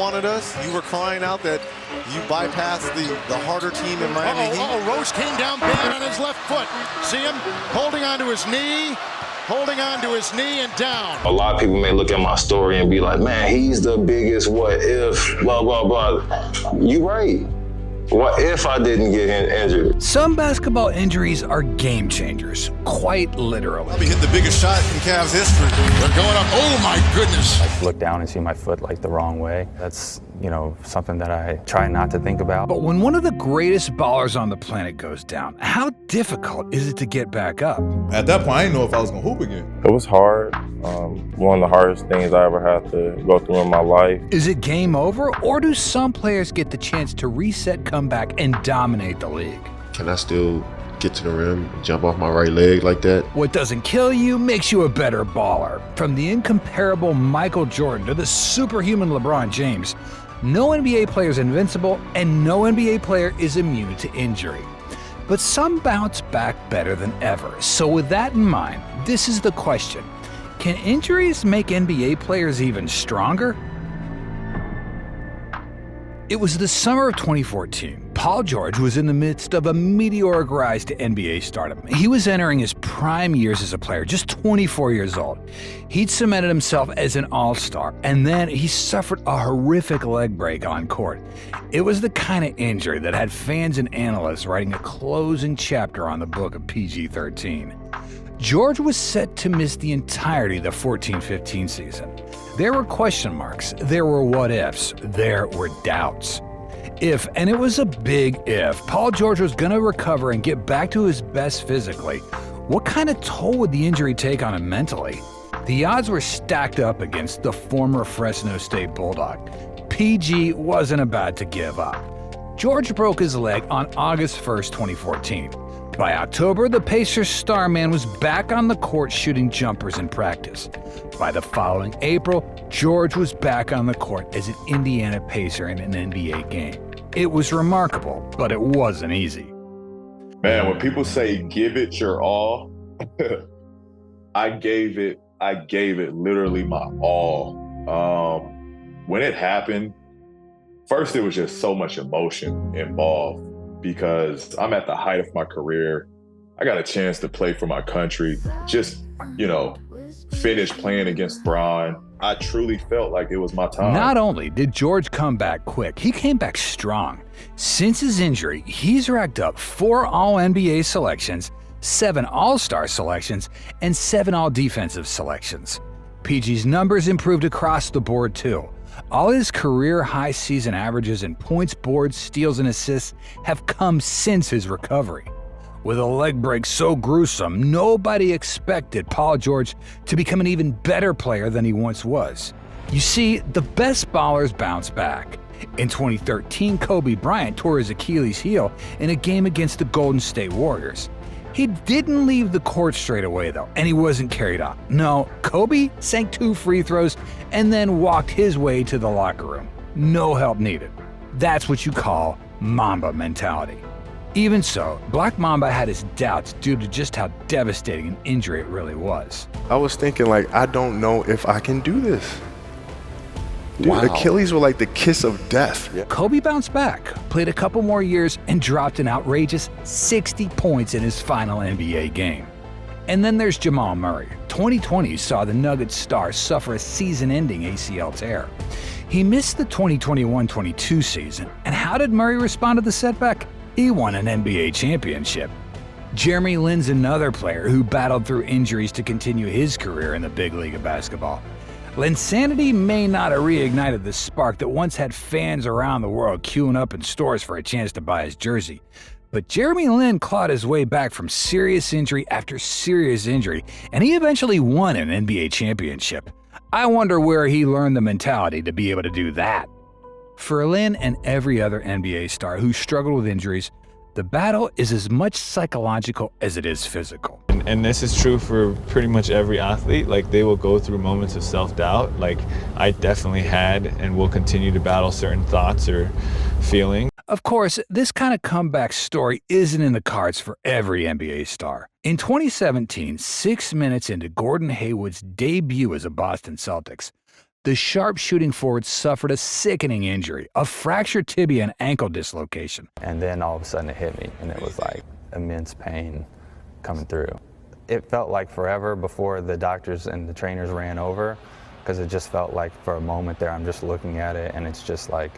wanted us. You were crying out that you bypassed the harder team in Miami Heat. Rose came down bad on his left foot. See him holding onto his knee and down. A lot of people may look at my story and be like, man, he's the biggest what if, blah, blah, blah. You right. What if I didn't get injured? Some basketball injuries are game changers, quite literally. Probably hit the biggest shot in Cavs history. They're going up. Oh, my goodness. I look down and see my foot like the wrong way. That's, something that I try not to think about. But when one of the greatest ballers on the planet goes down, how difficult is it to get back up? At that point, I didn't know if I was going to hoop again. It was hard. One of the hardest things I ever had to go through in my life. Is it game over, or do some players get the chance to reset, come back, and dominate the league? Can I still get to the rim, jump off my right leg like that? What doesn't kill you makes you a better baller. From the incomparable Michael Jordan to the superhuman LeBron James, no NBA player is invincible, and no NBA player is immune to injury. But some bounce back better than ever. So with that in mind, this is the question. Can injuries make NBA players even stronger? It was the summer of 2014. Paul George was in the midst of a meteoric rise to NBA stardom. He was entering his prime years as a player, just 24 years old. He'd cemented himself as an all-star, and then he suffered a horrific leg break on court. It was the kind of injury that had fans and analysts writing a closing chapter on the book of PG-13. George was set to miss the entirety of the 14-15 season. There were question marks, there were what-ifs, there were doubts. If, and it was a big if, Paul George was going to recover and get back to his best physically, what kind of toll would the injury take on him mentally? The odds were stacked up against the former Fresno State Bulldog. PG wasn't about to give up. George broke his leg on August 1st, 2014. By October, the Pacers' star man was back on the court shooting jumpers in practice. By the following April, George was back on the court as an Indiana Pacer in an NBA game. It was remarkable, but it wasn't easy. Man, when people say give it your all, I gave it literally my all. When it happened, first it was just so much emotion involved because I'm at the height of my career. I got a chance to play for my country, just, finish playing against Bron. I truly felt like it was my time. Not only did George come back quick, he came back strong. Since his injury, he's racked up 4 All-NBA selections, 7 All-Star selections, and 7 All-Defensive selections. PG's numbers improved across the board too. All his career-high season averages in points, boards, steals, and assists have come since his recovery. With a leg break so gruesome, nobody expected Paul George to become an even better player than he once was. You see, the best ballers bounce back. In 2013, Kobe Bryant tore his Achilles heel in a game against the Golden State Warriors. He didn't leave the court straight away, though, and he wasn't carried off. No, Kobe sank 2 free throws and then walked his way to the locker room. No help needed. That's what you call Mamba mentality. Even so, Black Mamba had his doubts due to just how devastating an injury it really was. I was thinking, I don't know if I can do this. Dude, wow. Achilles were like the kiss of death. Yeah. Kobe bounced back, played a couple more years, and dropped an outrageous 60 points in his final NBA game. And then there's Jamal Murray. 2020 saw the Nuggets star suffer a season-ending ACL tear. He missed the 2021-22 season, and how did Murray respond to the setback? He won an NBA championship. Jeremy Lin's another player who battled through injuries to continue his career in the big league of basketball. Linsanity may not have reignited the spark that once had fans around the world queuing up in stores for a chance to buy his jersey. But Jeremy Lin clawed his way back from serious injury after serious injury, and he eventually won an NBA championship. I wonder where he learned the mentality to be able to do that. For Lin and every other NBA star who struggled with injuries, the battle is as much psychological as it is physical. And this is true for pretty much every athlete. They will go through moments of self-doubt. I definitely had and will continue to battle certain thoughts or feelings. Of course, this kind of comeback story isn't in the cards for every NBA star. In 2017, 6 minutes into Gordon Hayward's debut as a Boston Celtics, the sharpshooting forward suffered a sickening injury, a fractured tibia and ankle dislocation. And then all of a sudden it hit me, and it was like immense pain coming through. It felt like forever before the doctors and the trainers ran over, because it just felt like for a moment there I'm just looking at it, and it's just like,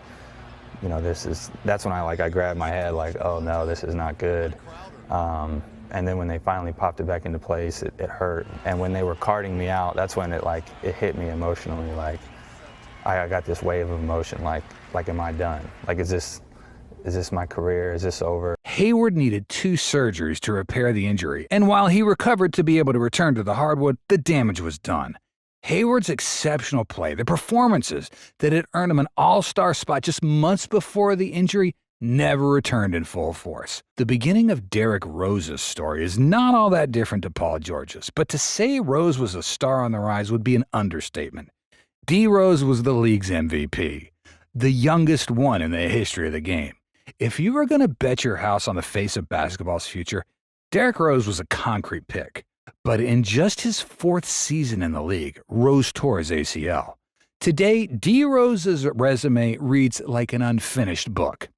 you know, that's when I grabbed my head like, oh no, this is not good. And then when they finally popped it back into place, it hurt. And when they were carting me out, that's when it hit me emotionally. Like, I got this wave of emotion. Like, am I done? Like, is this my career? Is this over? Hayward needed 2 surgeries to repair the injury, and while he recovered to be able to return to the hardwood, the damage was done. Hayward's exceptional play, the performances that had earned him an all-star spot just months before the injury, never returned in full force. The beginning of Derrick Rose's story is not all that different to Paul George's, but to say Rose was a star on the rise would be an understatement. D. Rose was the league's MVP, the youngest one in the history of the game. If you were going to bet your house on the face of basketball's future, Derrick Rose was a concrete pick. But in just his 4th season in the league, Rose tore his ACL. Today, D. Rose's resume reads like an unfinished book.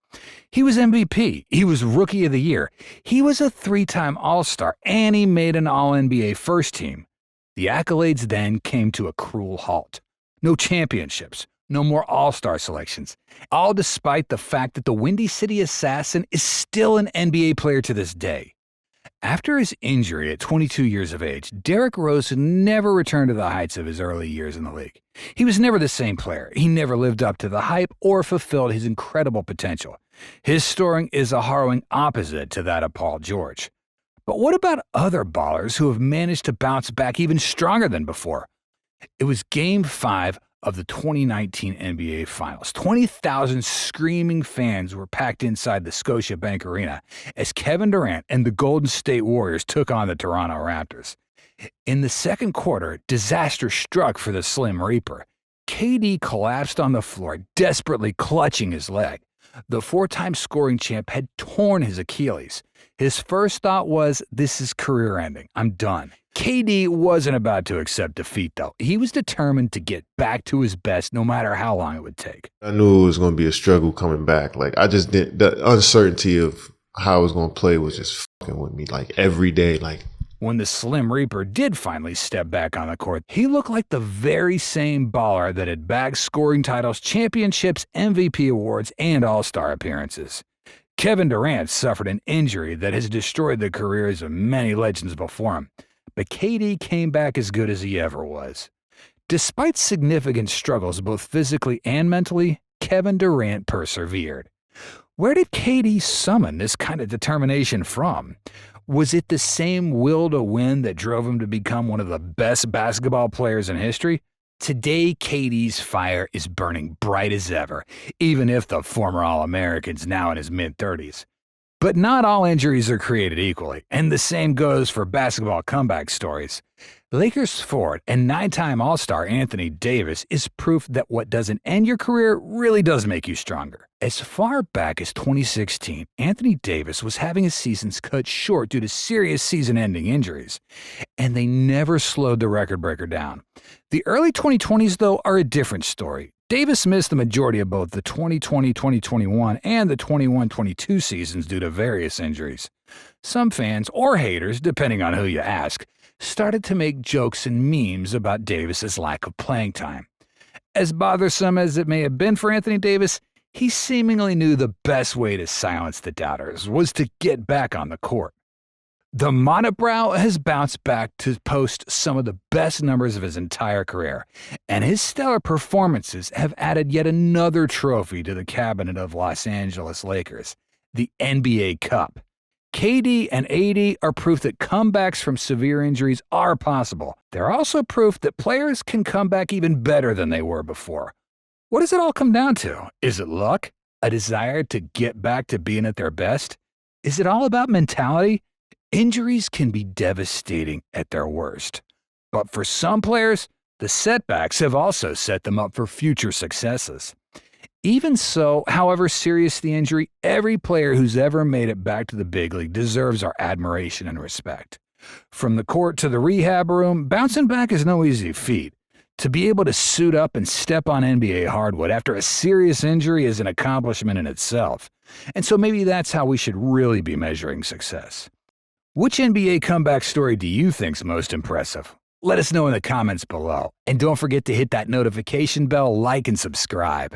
He was MVP. He was Rookie of the Year. He was a 3-time All-Star, and he made an All-NBA first team. The accolades then came to a cruel halt. No championships, no more All-Star selections, all despite the fact that the Windy City Assassin is still an NBA player to this day. After his injury at 22 years of age, Derrick Rose never returned to the heights of his early years in the league. He was never the same player. He never lived up to the hype or fulfilled his incredible potential. His story is a harrowing opposite to that of Paul George. But what about other ballers who have managed to bounce back even stronger than before? It was Game 5 of the 2019 NBA Finals. 20,000 screaming fans were packed inside the Scotiabank Arena as Kevin Durant and the Golden State Warriors took on the Toronto Raptors. In the second quarter, disaster struck for the Slim Reaper. KD collapsed on the floor, desperately clutching his leg. The 4-time scoring champ had torn his Achilles. His first thought was, this is career-ending. I'm done. KD wasn't about to accept defeat, though. He was determined to get back to his best no matter how long it would take. I knew it was going to be a struggle coming back. Like, I just didn't, the uncertainty of how I was going to play was just fucking with me, like, every day. Like, when the Slim Reaper did finally step back on the court, he looked like the very same baller that had bagged scoring titles, championships, MVP awards, and All-Star appearances. Kevin Durant suffered an injury that has destroyed the careers of many legends before him, but KD came back as good as he ever was. Despite significant struggles both physically and mentally, Kevin Durant persevered. Where did KD summon this kind of determination from? Was it the same will to win that drove him to become one of the best basketball players in history? Today, KD's fire is burning bright as ever, even if the former All-American's now in his mid-30s. But not all injuries are created equally, and the same goes for basketball comeback stories. Lakers forward and 9-time All-Star Anthony Davis is proof that what doesn't end your career really does make you stronger. As far back as 2016, Anthony Davis was having his seasons cut short due to serious season-ending injuries, and they never slowed the record breaker down. The early 2020s, though, are a different story. Davis missed the majority of both the 2020-2021 and the 21-22 seasons due to various injuries. Some fans, or haters, depending on who you ask, started to make jokes and memes about Davis's lack of playing time. As bothersome as it may have been for Anthony Davis, he seemingly knew the best way to silence the doubters was to get back on the court. The monobrow has bounced back to post some of the best numbers of his entire career, and his stellar performances have added yet another trophy to the cabinet of Los Angeles Lakers, the NBA Cup. KD and AD are proof that comebacks from severe injuries are possible. They're also proof that players can come back even better than they were before. What does it all come down to? Is it luck? A desire to get back to being at their best? Is it all about mentality? Injuries can be devastating at their worst. But for some players, the setbacks have also set them up for future successes. Even so, however serious the injury, every player who's ever made it back to the big league deserves our admiration and respect. From the court to the rehab room, bouncing back is no easy feat. To be able to suit up and step on NBA hardwood after a serious injury is an accomplishment in itself. And so maybe that's how we should really be measuring success. Which NBA comeback story do you think's most impressive? Let us know in the comments below. And don't forget to hit that notification bell, like, and subscribe.